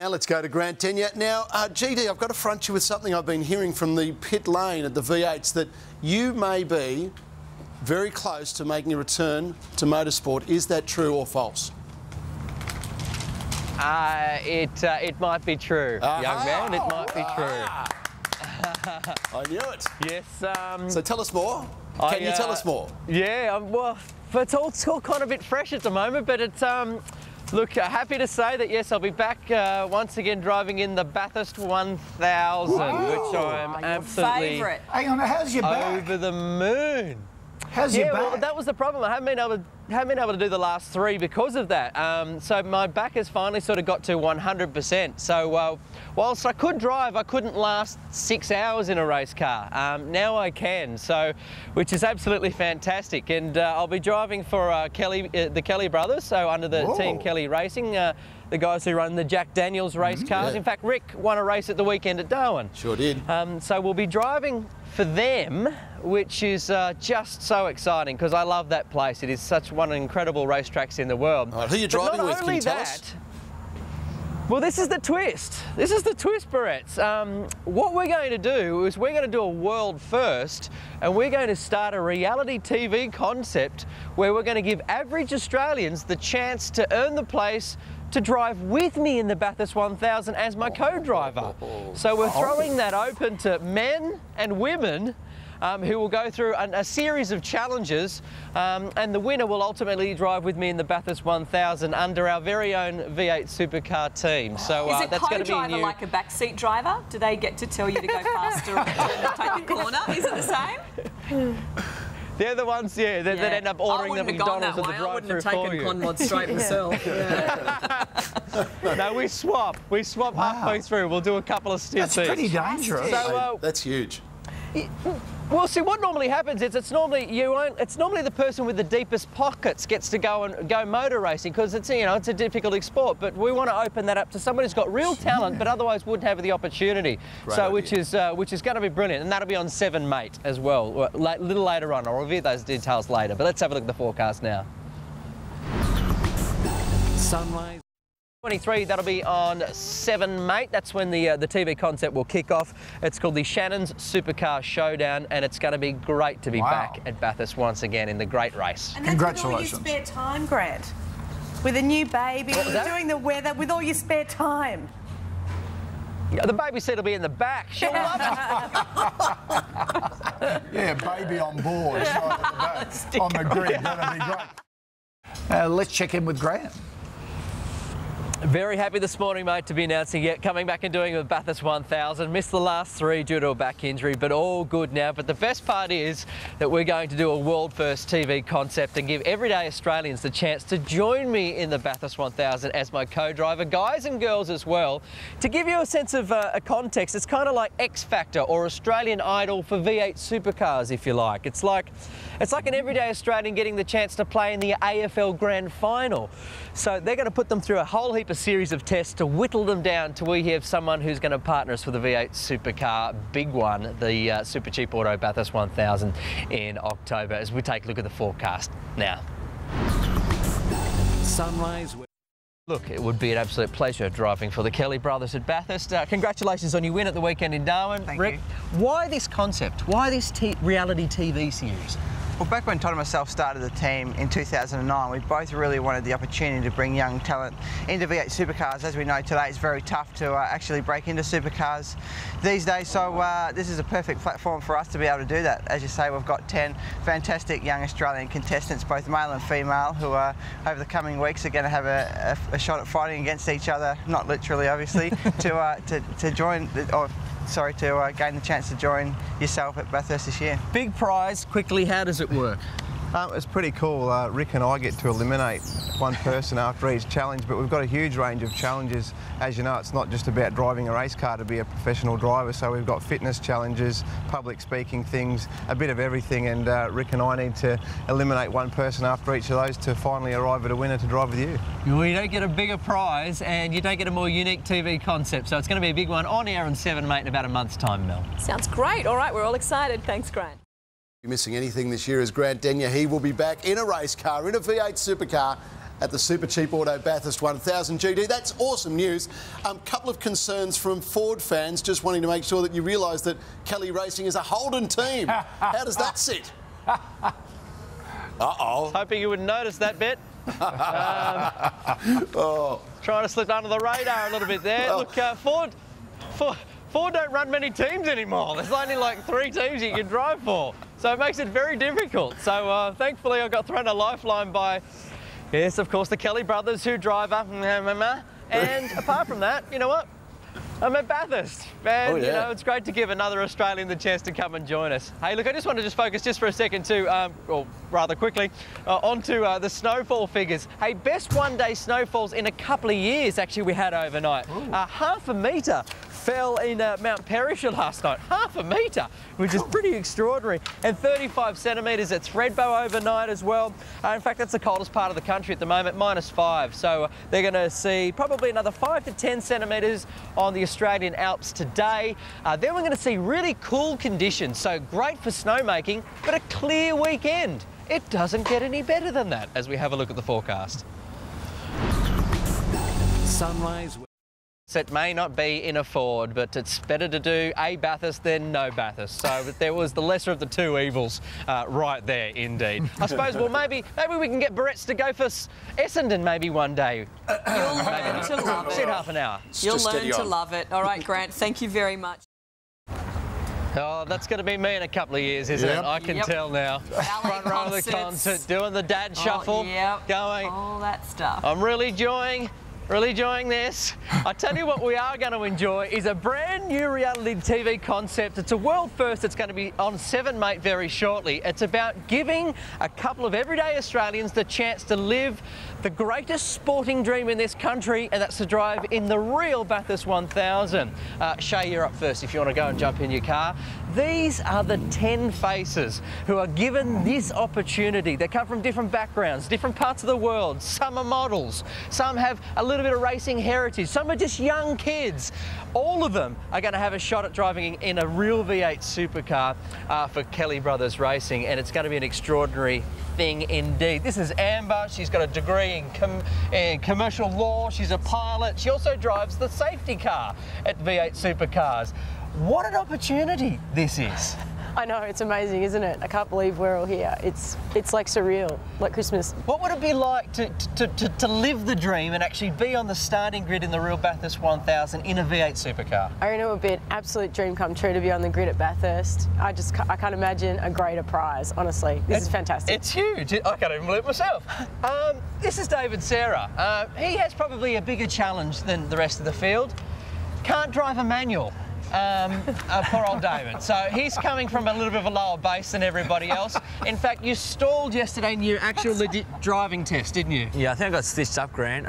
Now let's go to Grant Denyer. Now, GD, I've got to front you with something I've been hearing from the pit lane at the V8s, that you may be very close to making a return to motorsport. Is that true or false? It might be true, young man. It might be true. I knew it. Yes. So tell us more. Can you tell us more? Yeah. Well, it's all kind of a bit fresh at the moment, but it's look, happy to say that yes, I'll be back once again driving in the Bathurst 1000, which I'm absolutely Hang on, how's your back? over the moon. How's your back? Well, that was the problem. I haven't been able to do the last three because of that. So my back has finally sort of got to 100%. So whilst I could drive, I couldn't last 6 hours in a race car. Now I can, so which is absolutely fantastic. And I'll be driving for the Kelly brothers, so under the Team Kelly Racing. The guys who run the Jack Daniels race cars. Yeah. In fact, Rick won a race at the weekend at Darwin. Sure did. So we'll be driving for them, which is just so exciting because I love that place. It is such one of the incredible racetracks in the world. Right, who are you driving with? Can you tell us? Well, this is the twist. This is the twist, Barrett's. What we're going to do is we're going to do a world first, and we're going to start a reality TV concept where we're going to give average Australians the chance to earn the place to drive with me in the Bathurst 1000 as my co-driver. So we're throwing that open to men and women who will go through a series of challenges, and the winner will ultimately drive with me in the Bathurst 1000 under our very own V8 Supercar team. So is it that's going to be co-driver new. like a backseat driver? Do they get to tell you to go faster and take a corner? Is it the same? They're the ones, that end up ordering the McDonald's at the drive-through. I wouldn't have taken Conrod straight myself. No, we swap. We swap halfway through. We'll do a couple of stints. That's pretty dangerous. So, That's huge. Well, see, what normally happens is it's normally the person with the deepest pockets gets to go motor racing because it's it's a difficult sport. But we want to open that up to someone who's got real talent, but otherwise wouldn't have the opportunity. Which is going to be brilliant, and that'll be on 7 Mate as well. A little later on. I'll reveal those details later. But let's have a look at the forecast now. Sunrise 23, that'll be on 7 Mate. That's when the TV concept will kick off. It's called the Shannons Supercar Showdown, and it's going to be great to be back at Bathurst once again in the great race. And congratulations. With all your spare time, Grant. With a new baby, doing the weather, with all your spare time. Yeah, the baby seat will be in the back. She'll love it. Yeah, baby on board, right at the back, on the grid. That'll be great. Let's check in with Grant. Very happy this morning, mate, to be announcing coming back and doing the Bathurst 1000. Missed the last 3 due to a back injury, but all good now. But the best part is that we're going to do a world-first TV concept and give everyday Australians the chance to join me in the Bathurst 1000 as my co-driver, guys and girls as well. To give you a sense of a context, it's kind of like X Factor or Australian Idol for V8 supercars, if you like. It's like an everyday Australian getting the chance to play in the AFL Grand Final. So they're going to put them through a whole heap of series of tests to whittle them down till we have someone who's going to partner us for the V8 Supercar big one, the Super Cheap Auto Bathurst 1000 in October, as we take a look at the forecast now. Sunrise. Look, it would be an absolute pleasure driving for the Kelly brothers at Bathurst. Congratulations on your win at the weekend in Darwin. Thank Rick, you. why this concept? Why this reality TV series? Well, back when Todd and myself started the team in 2009, we both really wanted the opportunity to bring young talent into V8 supercars. As we know today, it's very tough to actually break into supercars these days, so this is a perfect platform for us to be able to do that. As you say, we've got 10 fantastic young Australian contestants, both male and female, who over the coming weeks are going to have a shot at fighting against each other, not literally obviously, to join, to gain the chance to join yourself at Bathurst this year. Big prize. Quickly, how does it work? It's pretty cool. Rick and I get to eliminate one person after each challenge, but we've got a huge range of challenges. As you know, it's not just about driving a race car to be a professional driver, so we've got fitness challenges, public speaking things, a bit of everything, and Rick and I need to eliminate one person after each of those to finally arrive at a winner to drive with you. Well, you don't get a bigger prize and you don't get a more unique TV concept, so it's going to be a big one on air on 7 Mate in about a month's time, Mel. Sounds great. All right, we're all excited. Thanks, Grant. If you're missing anything this year is Grant Denyer. He will be back in a race car, in a V8 supercar at the Super Cheap Auto Bathurst 1000. GD, that's awesome news. Couple of concerns from Ford fans just wanting to make sure that you realise that Kelly Racing is a Holden team. How does that sit? Uh-oh. Hoping you wouldn't notice that bit. Trying to slip under the radar a little bit there. Look, Ford don't run many teams anymore. There's only like 3 teams you can drive for. So it makes it very difficult. So thankfully I got thrown a lifeline by, yes, of course, the Kelly brothers who drive up. And apart from that, you know what? I'm at Bathurst, and you know, it's great to give another Australian the chance to come and join us. Hey, look, I just want to focus just for a second too, or rather quickly, onto the snowfall figures. Hey, best one-day snowfalls in a couple of years, actually, we had overnight. Half a metre fell in Mount Perisher last night. Half a metre, which is pretty extraordinary. And 35 centimetres at Thredbo overnight as well. In fact, that's the coldest part of the country at the moment, -5. So they're going to see probably another 5 to 10 centimetres on the Australian Alps today. Then we're going to see really cool conditions. So great for snowmaking, but a clear weekend. It doesn't get any better than that as we have a look at the forecast. Sunrise. It may not be in a Ford, but it's better to do a Bathurst than no Bathurst. So there was the lesser of the two evils right there, indeed. I suppose, well, maybe we can get Barrett's to go for Essendon maybe one day. You'll learn to love it. In half an hour. You'll learn to love it. All right, Grant, thank you very much. Oh, that's going to be me in a couple of years, isn't it? I can tell now. Front row of the concert, doing the dad shuffle, going. All that stuff. I'm really enjoying this. I tell you what we are going to enjoy is a brand new reality TV concept. It's a world first. It's going to be on 7 Mate very shortly. It's about giving a couple of everyday Australians the chance to live the greatest sporting dream in this country, and that's to drive in the real Bathurst 1000. Shay, you're up first if you want to go and jump in your car. These are the 10 faces who are given this opportunity. They come from different backgrounds, different parts of the world. Some are models, some have a little bit of racing heritage, some are just young kids. All of them are going to have a shot at driving in a real V8 supercar for Kelly Brothers Racing, and it's going to be an extraordinary thing indeed. This is Amber. She's got a degree in commercial law. She's a pilot. She also drives the safety car at V8 Supercars. What an opportunity this is. I know, it's amazing, isn't it? I can't believe we're all here. It's like surreal, like Christmas. What would it be like to live the dream and actually be on the starting grid in the real Bathurst 1000 in a V8 supercar? I reckon it would be an absolute dream come true to be on the grid at Bathurst. I can't imagine a greater prize, honestly. This is fantastic. It's huge. I can't even believe it myself. This is David Serra. He has probably a bigger challenge than the rest of the field. Can't drive a manual. Poor old David. So he's coming from a little bit of a lower base than everybody else. In fact, you stalled yesterday in your actual legit driving test, didn't you? Yeah, I think I got stitched up, Grant.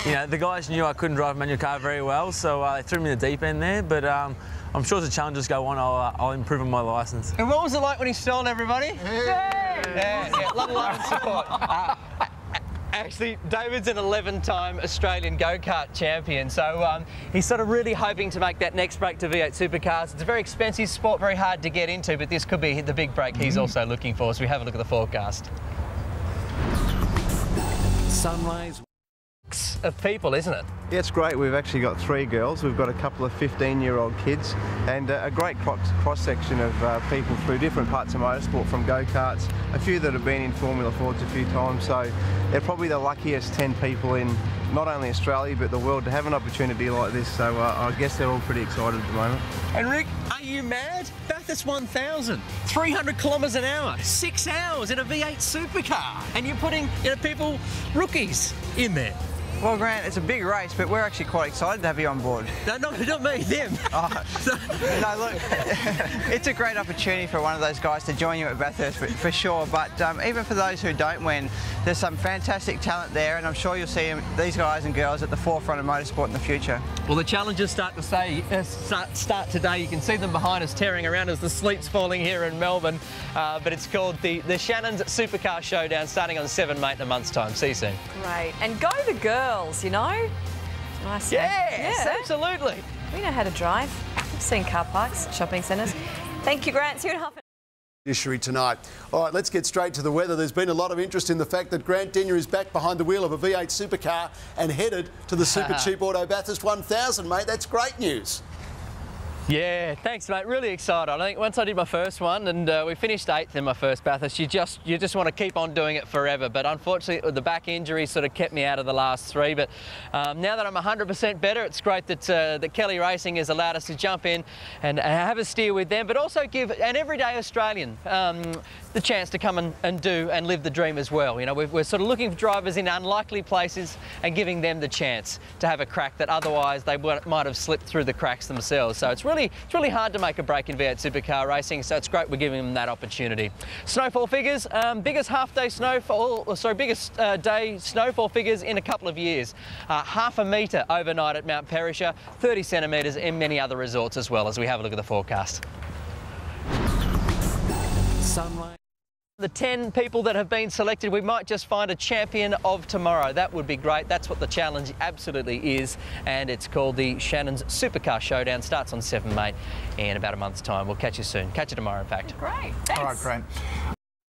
You know, the guys knew I couldn't drive a manual car very well, so they threw me in the deep end there. But I'm sure as the challenges go on, I'll improve on my licence. And what was it like when he stalled, everybody? Yeah, love and support. Actually, David's an 11-time Australian go-kart champion, so he's sort of really hoping to make that next break to V8 Supercars. It's a very expensive sport, very hard to get into, but this could be the big break he's also looking for as we have a look at the forecast. Sunrise. Of people, isn't it? Yeah, it's great. We've actually got 3 girls. We've got a couple of 15-year-old kids and a great cross-section of people through different parts of motorsport, from go-karts, a few that have been in Formula Fords a few times. So they're probably the luckiest 10 people in not only Australia but the world to have an opportunity like this. So I guess they're all pretty excited at the moment. And Rick, are you mad? Bathurst 1000, 300 kilometres an hour, 6 hours in a V8 supercar, and you're putting people, rookies, in there. Well, Grant, it's a big race, but we're actually quite excited to have you on board. No, not me, them. No, look, it's a great opportunity for one of those guys to join you at Bathurst for sure, but even for those who don't win, there's some fantastic talent there, and I'm sure you'll see these guys and girls at the forefront of motorsport in the future. Well, the challenges start today. You can see them behind us tearing around as the sleet's falling here in Melbourne, but it's called the Shannons Supercar Showdown, starting on 7 Mate in a month's time. See you soon. Great. And go the girls, you know? Nice. Yes, absolutely. We know how to drive. We've seen car parks, shopping centres. Thank you, Grant. See you in half an hour. Tonight. All right, let's get straight to the weather. There's been a lot of interest in the fact that Grant Denyer is back behind the wheel of a V8 supercar and headed to the Super Cheap Auto Bathurst 1000, mate. That's great news. Yeah, thanks, mate. Really excited. I think once I did my first one and we finished 8th in my first Bathurst, you just want to keep on doing it forever. But unfortunately, the back injury sort of kept me out of the last 3. But now that I'm 100% better, it's great that that Kelly Racing has allowed us to jump in and have a steer with them, but also give an everyday Australian the chance to come and do and live the dream as well. You know, we're sort of looking for drivers in unlikely places and giving them the chance to have a crack that otherwise they might have slipped through the cracks themselves. So it's really hard to make a break in V8 supercar racing, so it's great we're giving them that opportunity. Snowfall figures, biggest half-day snowfall, biggest day snowfall figures in a couple of years. Half a metre overnight at Mount Perisher, 30 centimetres in many other resorts as well, as we have a look at the forecast. Sunlight. The 10 people that have been selected, we might just find a champion of tomorrow. That would be great. That's what the challenge absolutely is, and it's called the Shannons Supercar Showdown. Starts on 7, mate, in about a month's time. We'll catch you soon. Catch you tomorrow, in fact. Great, thanks. All right, Grant.